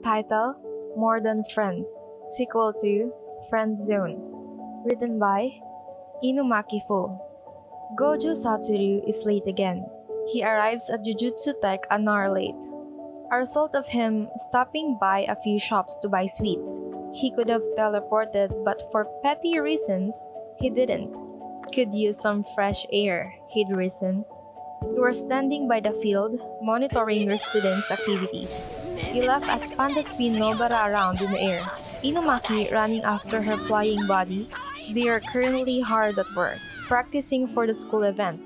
Title: More Than Friends. Sequel to Friendzone. Written by Inumaki Fu. Gojo Satoru is late again. He arrives at Jujutsu Tech an hour late. A result of him stopping by a few shops to buy sweets. He could have teleported, but for petty reasons, he didn't. Could use some fresh air, he'd reasoned. You were standing by the field, monitoring your students' activities. You left as pandas spin Nobara around in the air, Inumaki running after her flying body. They are currently hard at work, practicing for the school event.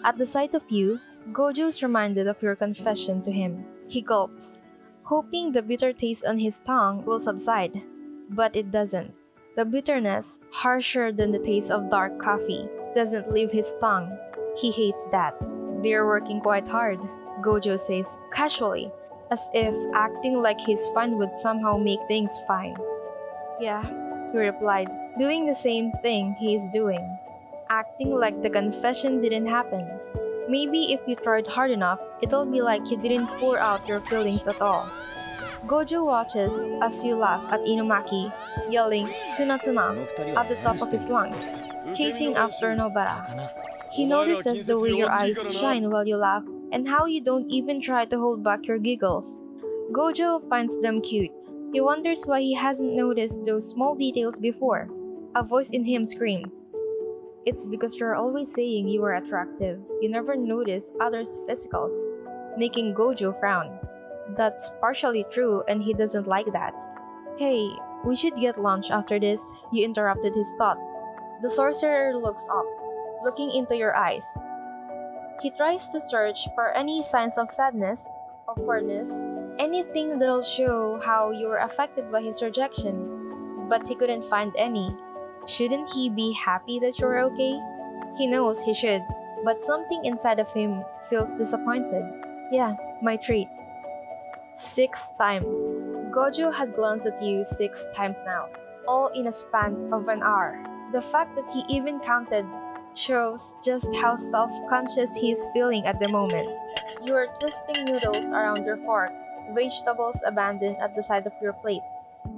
At the sight of you, Gojo is reminded of your confession to him. He gulps, hoping the bitter taste on his tongue will subside. But it doesn't. The bitterness, harsher than the taste of dark coffee, doesn't leave his tongue. He hates that. They're working quite hard, Gojo says, casually, as if acting like he's fine would somehow make things fine. Yeah, he replied, doing the same thing he's doing. Acting like the confession didn't happen. Maybe if you tried hard enough, it'll be like you didn't pour out your feelings at all. Gojo watches as you laugh at Inumaki, yelling "Tuna Tuna" at the top of his lungs, chasing after Nobara. He notices the way your eyes shine while you laugh and how you don't even try to hold back your giggles. Gojo finds them cute. He wonders why he hasn't noticed those small details before. A voice in him screams, "It's because you're always saying you are attractive. You never notice others' physicals," making Gojo frown. That's partially true, and he doesn't like that. "Hey, we should get lunch after this," you interrupted his thought. The sorcerer looks up, looking into your eyes. He tries to search for any signs of sadness, awkwardness, anything that'll show how you were affected by his rejection, but he couldn't find any. Shouldn't he be happy that you're okay? He knows he should, but something inside of him feels disappointed. "Yeah, my treat." 6 times. Gojo had glanced at you 6 times now, all in a span of an hour. The fact that he even counted shows just how self-conscious he is feeling at the moment. You are twisting noodles around your fork, vegetables abandoned at the side of your plate.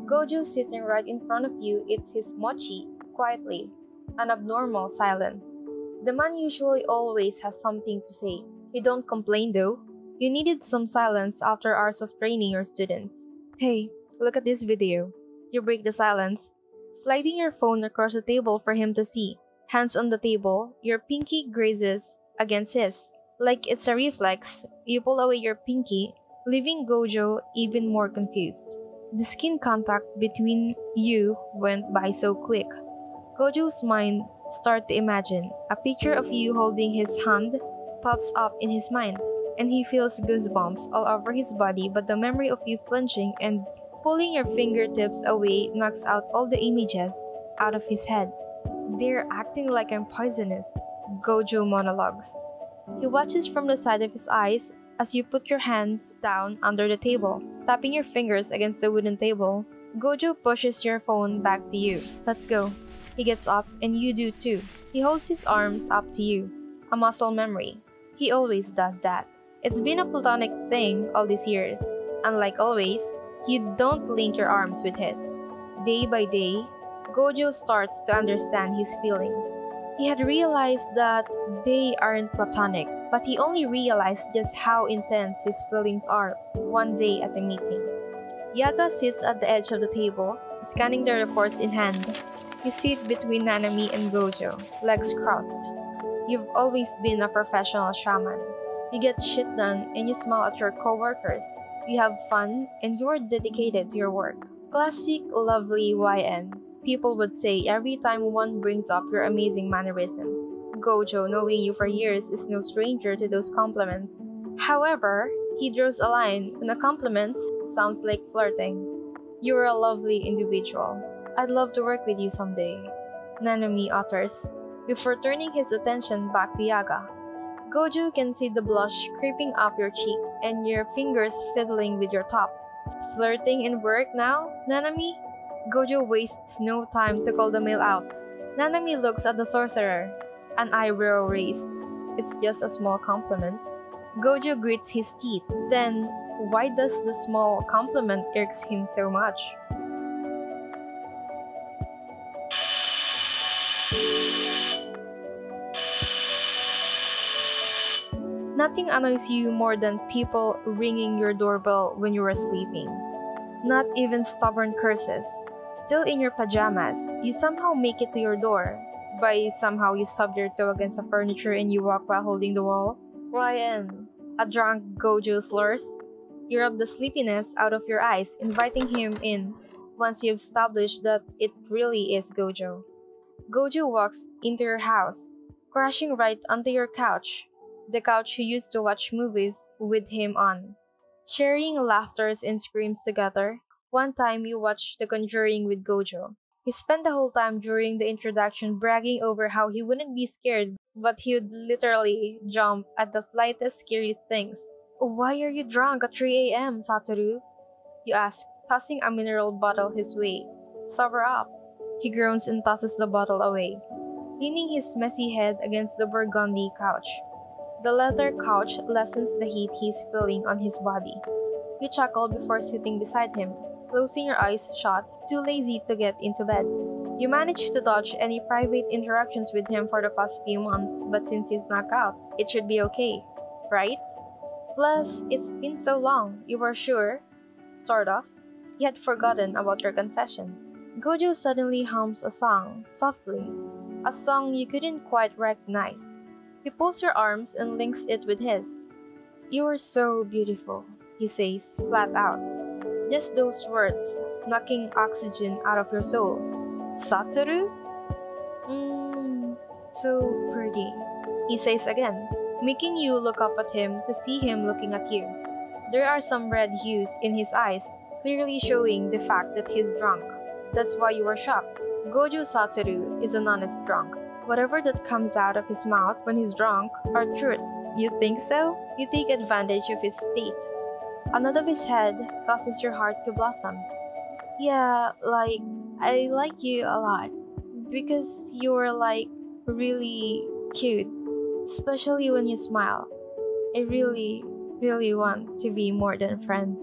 Gojo sitting right in front of you eats his mochi quietly, an abnormal silence. The man usually always has something to say. You don't complain though. You needed some silence after hours of training your students. "Hey, look at this video." You break the silence, sliding your phone across the table for him to see. Hands on the table, your pinky grazes against his. Like it's a reflex, you pull away your pinky, leaving Gojo even more confused. The skin contact between you went by so quick. Gojo's mind starts to imagine. A picture of you holding his hand pops up in his mind, and he feels goosebumps all over his body, but the memory of you flinching and pulling your fingertips away knocks out all the images out of his head. "They're acting like I'm poisonous," Gojo monologues. He watches from the side of his eyes as you put your hands down under the table, tapping your fingers against the wooden table. Gojo pushes your phone back to you. "Let's go." He gets up, and you do too. He holds his arms up to you. A muscle memory. He always does that. It's been a platonic thing all these years. Unlike always, you don't link your arms with his. Day by day, Gojo starts to understand his feelings. He had realized that they aren't platonic, but he only realized just how intense his feelings are one day at a meeting. Yaga sits at the edge of the table, scanning the reports in hand. You sit between Nanami and Gojo, legs crossed. You've always been a professional shaman. You get shit done and you smile at your coworkers. You have fun and you're dedicated to your work. Classic lovely YN. People would say every time one brings up your amazing mannerisms. Gojo, knowing you for years, is no stranger to those compliments. However, he draws a line when a compliment sounds like flirting. "You're a lovely individual. I'd love to work with you someday," Nanami utters, before turning his attention back to Yaga. Gojo can see the blush creeping up your cheeks and your fingers fiddling with your top. "Flirting in work now, Nanami?" Gojo wastes no time to call the male out. Nanami looks at the sorcerer, an eyebrow raised. "It's just a small compliment." Gojo grits his teeth, then Why does the small compliment irks him so much? Nothing annoys you more than people ringing your doorbell when you are sleeping. Not even stubborn curses. Still in your pajamas, you somehow make it to your door. By somehow you stub your toe against the furniture and you walk while holding the wall. Ryan, a drunk Gojo slurs. You rub the sleepiness out of your eyes, inviting him in once you've established that it really is Gojo. Gojo walks into your house, crashing right onto your couch, the couch you used to watch movies with him on. Sharing laughters and screams together. One time you watched The Conjuring with Gojo. He spent the whole time during the introduction bragging over how he wouldn't be scared, but he would literally jump at the slightest scary things. Why are you drunk at 3 a.m., Satoru? You ask, tossing a mineral bottle his way. Sober up. He groans and tosses the bottle away, leaning his messy head against the burgundy couch. The leather couch lessens the heat he's feeling on his body. You chuckle before sitting beside him, closing your eyes shut, too lazy to get into bed. You manage to dodge any private interactions with him for the past few months, but since he's knocked out, it should be okay, right? Plus, it's been so long, you were sure, sort of, you had forgotten about your confession. Gojo suddenly hums a song, softly, a song you couldn't quite recognize. He pulls your arms and links it with his. You are so beautiful, he says, flat out. Just those words, knocking oxygen out of your soul. Satoru? So pretty, he says again, making you look up at him to see him looking at you. There are some red hues in his eyes, clearly showing the fact that he's drunk. That's why you are shocked. Gojo Satoru is an honest drunk. Whatever that comes out of his mouth when he's drunk are truth. You think so? You take advantage of his state. A nod of his head causes your heart to blossom. Yeah, like, I like you a lot. Because you're like really cute. Especially when you smile. I really, really want to be more than friends.